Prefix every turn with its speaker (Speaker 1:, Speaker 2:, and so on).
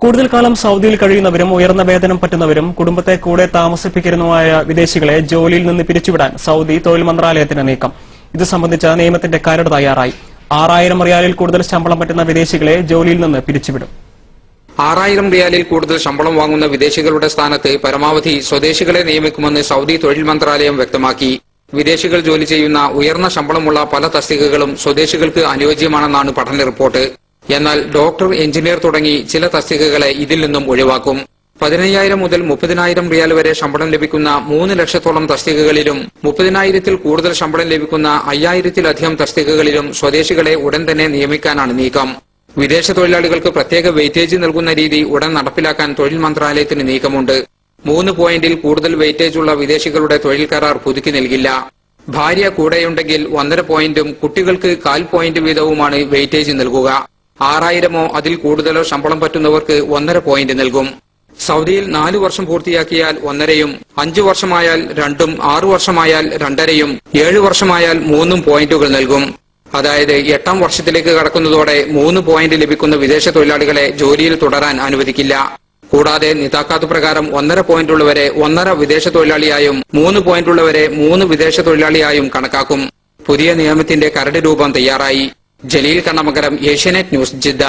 Speaker 1: കൂടുതൽ കാലം സൌദിയിൽ കഴിയുന്നവരും ഉയർന്ന വേതനം പറ്റുന്നവരും കുടുംബത്തെ കൂടെ താമസിപ്പിക്കുന്നതുമായ വിദേശികളെ ജോലിയിൽ നിന്ന് പിരിച്ചുവിടാൻ സൌദി തൊഴിൽ മന്ത്രാലയത്തിന് നീക്കം. ഇത് സംബന്ധിച്ച നിയമത്തിന്റെ കരട് തയ്യാറായി. 6000 റിയാലിൽ കൂടുതൽ ശമ്പളം പറ്റുന്ന വിദേശികളെ ജോലിയിൽ നിന്ന് പിരിച്ചുവിടും.
Speaker 2: 6000 റിയാലിൽ കൂടുതൽ ശമ്പളം വാങ്ങുന്ന വിദേശികളുടെ സ്ഥാനത്ത് പരമാവധി സ്വദേശികളെ നിയമിക്കുമെന്ന് സൌദി തൊഴിൽ മന്ത്രാലയം വ്യക്തമാക്കി. വിദേശികൾ ജോലി ചെയ്യുന്ന ഉയർന്ന ശമ്പളമുള്ള പല തസ്തികകളും സ്വദേശികൾക്ക് അനുയോജ്യമാണെന്നാണ് പഠന റിപ്പോർട്ട്. എന്നാൽ ഡോക്ടർ, എഞ്ചിനീയർ തുടങ്ങി ചില തസ്തികകളെ ഇതിൽ നിന്നും ഒഴിവാക്കും. 15,000 മുതൽ 30,000 റിയാൽ വരെ ശമ്പളം ലഭിക്കുന്ന 3 ലക്ഷത്തോളം തസ്തികകളിലും 30,000-ൽ കൂടുതൽ ശമ്പളം ലഭിക്കുന്ന 5,000-ലധികം തസ്തികകളിലും സ്വദേശികളെ ഉടൻ തന്നെ നിയമിക്കാനാണ് നീക്കം. വിദേശ തൊഴിലാളികൾക്ക് പ്രത്യേക വെയിറ്റേജ് നൽകുന്ന രീതി ഉടൻ നടപ്പിലാക്കാൻ തൊഴിൽ മന്ത്രാലയത്തിന് നീക്കമുണ്ട്. 3 പോയിന്റിൽ കൂടുതൽ വെയിറ്റേജ് ഉള്ള വിദേശികളുടെ തൊഴിൽ കരാർ പുതുക്കി നൽകില്ല. ഭാര്യ കൂടെയുണ്ടെങ്കിൽ 1.5 പോയിന്റും കുട്ടികൾക്ക് 0.5 പോയിന്റ് വീതവുമാണ് വെയിറ്റേജ് നൽകുക. 6000-ഓ അതിൽ കൂടുതലോ ശമ്പളം പറ്റുന്നവർക്ക് 1.5 പോയിന്റ് നൽകും. സൌദിയിൽ 4 വർഷം പൂർത്തിയാക്കിയാൽ 1.5-യും, 5 വർഷമായാൽ 2-ഉം, 6 വർഷമായാൽ 2.5-യും, 7 വർഷമായാൽ 3 പോയിന്റുകൾ നൽകും. അതായത് 8-ാം വർഷത്തിലേക്ക് കടക്കുന്നതോടെ 3 പോയിന്റ് ലഭിക്കുന്ന വിദേശ തൊഴിലാളികളെ ജോലിയിൽ തുടരാൻ അനുവദിക്കില്ല. കൂടാതെ നിതാക്കാത്ത് പ്രകാരം 1.5 പോയിന്റുള്ളവരെ 1.5 വിദേശ തൊഴിലാളിയായും 3 പോയിന്റുള്ളവരെ 3 വിദേശ തൊഴിലാളിയായും കണക്കാക്കും. പുതിയ നിയമത്തിന്റെ കരട് രൂപം തയ്യാറായി. Jaleel Kannamangalam, Asianet news, Jeddah.